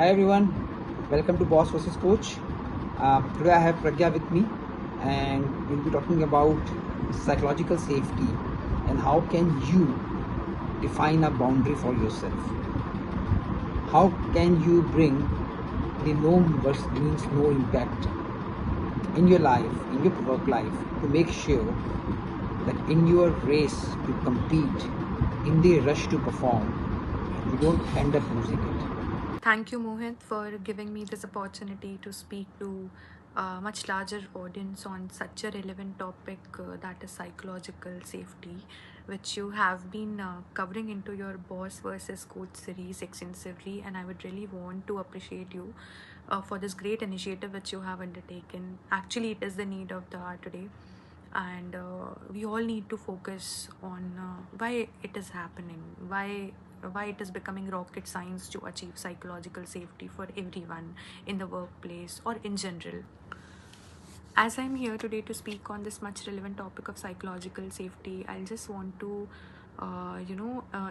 Hi everyone, welcome to Boss vs Coach. Today I have Pragya with me, and we'll be talking about psychological safety and how can you define a boundary for yourself. How can you bring the no means no impact in your life, in your work life, to make sure that in your race to compete, in the rush to perform, you don't end up losing it. Thank you, Mohit, for giving me this opportunity to speak to a much larger audience on such a relevant topic that is psychological safety, which you have been covering into your Boss versus Coach series extensively. And I would really want to appreciate you for this great initiative which you have undertaken. Actually, it is the need of the hour today, and we all need to focus on why it is happening, why it is becoming rocket science to achieve psychological safety for everyone in the workplace or in general. As I'm here today to speak on this much relevant topic of psychological safety, I just want to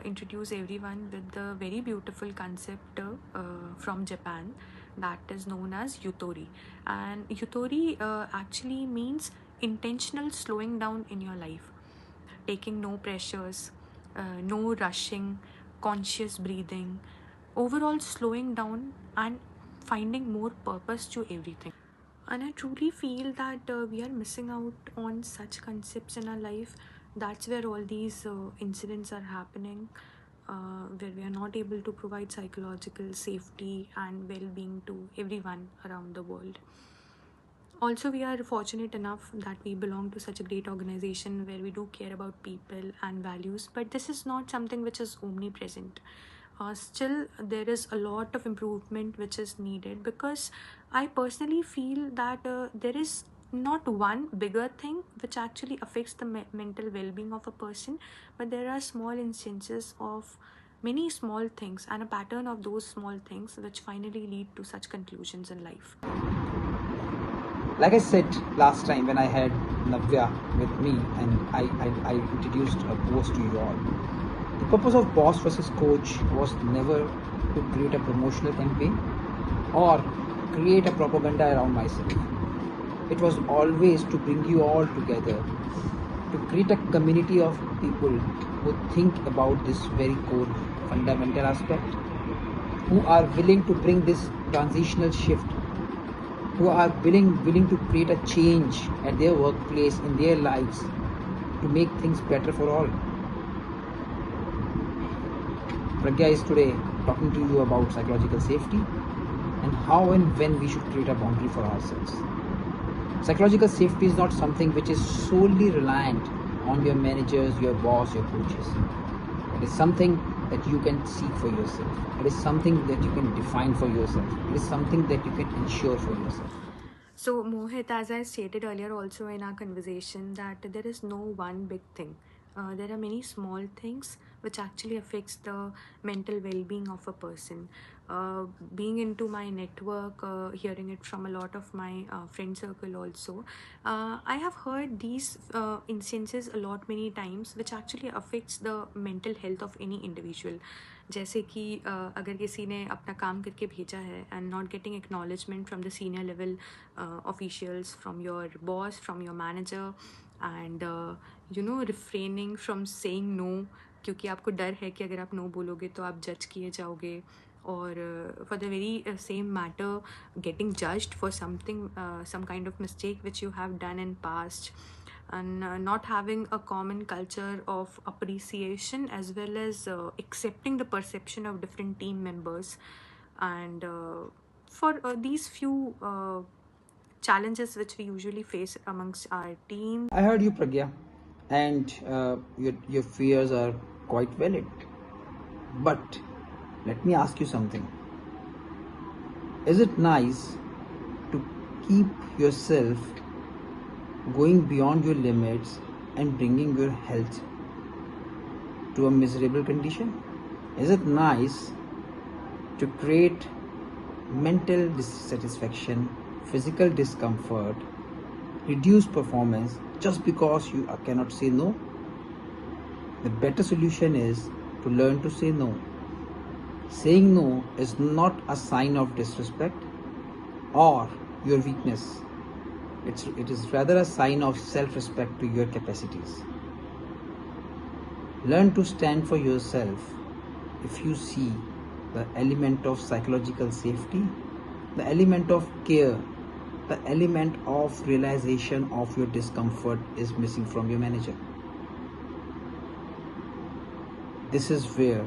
introduce everyone with the very beautiful concept from Japan that is known as yutori. And yutori actually means intentional slowing down in your life, taking no pressures, no rushing, conscious breathing, overall slowing down and finding more purpose to everything. And I truly feel that we are missing out on such concepts in our life. That's where all these incidents are happening, where we are not able to provide psychological safety and well being to everyone around the world. Also, we are fortunate enough that we belong to such a great organization where we do care about people and values, but this is not something which is omnipresent. Still, there is a lot of improvement which is needed, because I personally feel that there is not one bigger thing which actually affects the mental well-being of a person, but there are small instances of many small things and a pattern of those small things which finally lead to such conclusions in life. Like I said last time when I had Navya with me and I introduced a post to you all, the purpose of Boss versus Coach was never to create a promotional campaign or create a propaganda around myself. It was always to bring you all together, to create a community of people who think about this very core fundamental aspect, who are willing to bring this transitional shift, who are willing to create a change at their workplace, in their lives, to make things better for all. Pragya is today talking to you about psychological safety and how and when we should create a boundary for ourselves. Psychological safety is not something which is solely reliant on your managers, your boss, your coaches. It is something that you can seek for yourself. It is something that you can define for yourself. It is something that you can ensure for yourself. So, Mohit, as I stated earlier also in our conversation, that there is no one big thing. There are many small things which actually affects the mental well-being of a person. Being into my network, hearing it from a lot of my friend circle also, I have heard these instances a lot many times, which actually affects the mental health of any individual. जैसे कि अगर किसी ने अपना काम करके भेजा है and not getting acknowledgement from the senior level officials, from your boss, from your manager, and refraining from saying no, क्योंकि आपको डर है कि अगर आप नो बोलोगे तो आप जज किए जाओगे, or for the very same matter, getting judged for something, some kind of mistake which you have done in past, and not having a common culture of appreciation as well as accepting the perception of different team members, and for these few challenges which we usually face amongst our team. I heard you, Pragya, and your fears are quite valid. But let me ask you something. Is it nice to keep yourself going beyond your limits and bringing your health to a miserable condition? Is it nice to create mental dissatisfaction, physical discomfort, reduced performance just because you cannot say no? The better solution is to learn to say no. Saying no is not a sign of disrespect or your weakness. It is rather a sign of self-respect to your capacities. Learn to stand for yourself. If you see the element of psychological safety, the element of care, the element of realization of your discomfort is missing from your manager. This is where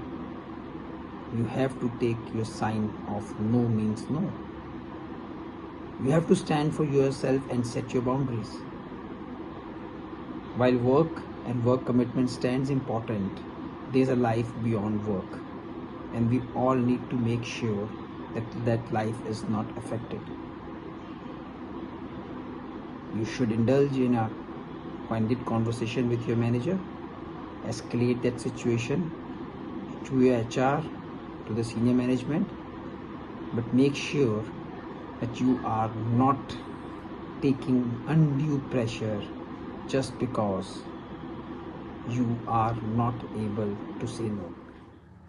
you have to take your sign of no means no. You have to stand for yourself and set your boundaries. While work and work commitment stands important, there is a life beyond work, and we all need to make sure that life is not affected. You should indulge in a candid conversation with your manager, escalate that situation to your HR, to the senior management, but make sure that you are not taking undue pressure just because you are not able to say no.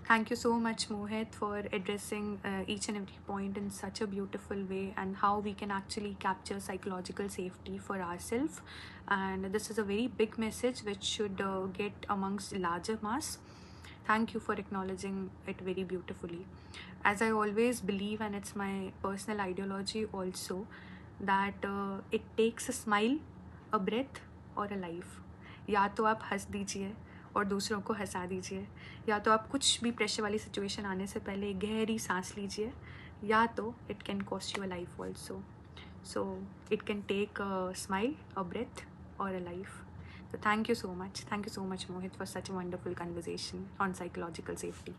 Thank you so much, Mohit, for addressing each and every point in such a beautiful way, and how we can actually capture psychological safety for ourselves. And this is a very big message which should get amongst larger mass. Thank you for acknowledging it very beautifully. As I always believe, and it's my personal ideology also, that it takes a smile, a breath, or a life. या तो आप हंस दीजिए और दूसरों को हंसा दीजिए, या तो आप कुछ भी प्रेशर वाली सिचुएशन आने से पहले एक गहरी सांस लीजिए, या तो it can cost you a life also. So it can take a smile, a breath, or a life. So thank you so much. Thank you so much, Mohit, for such a wonderful conversation on psychological safety.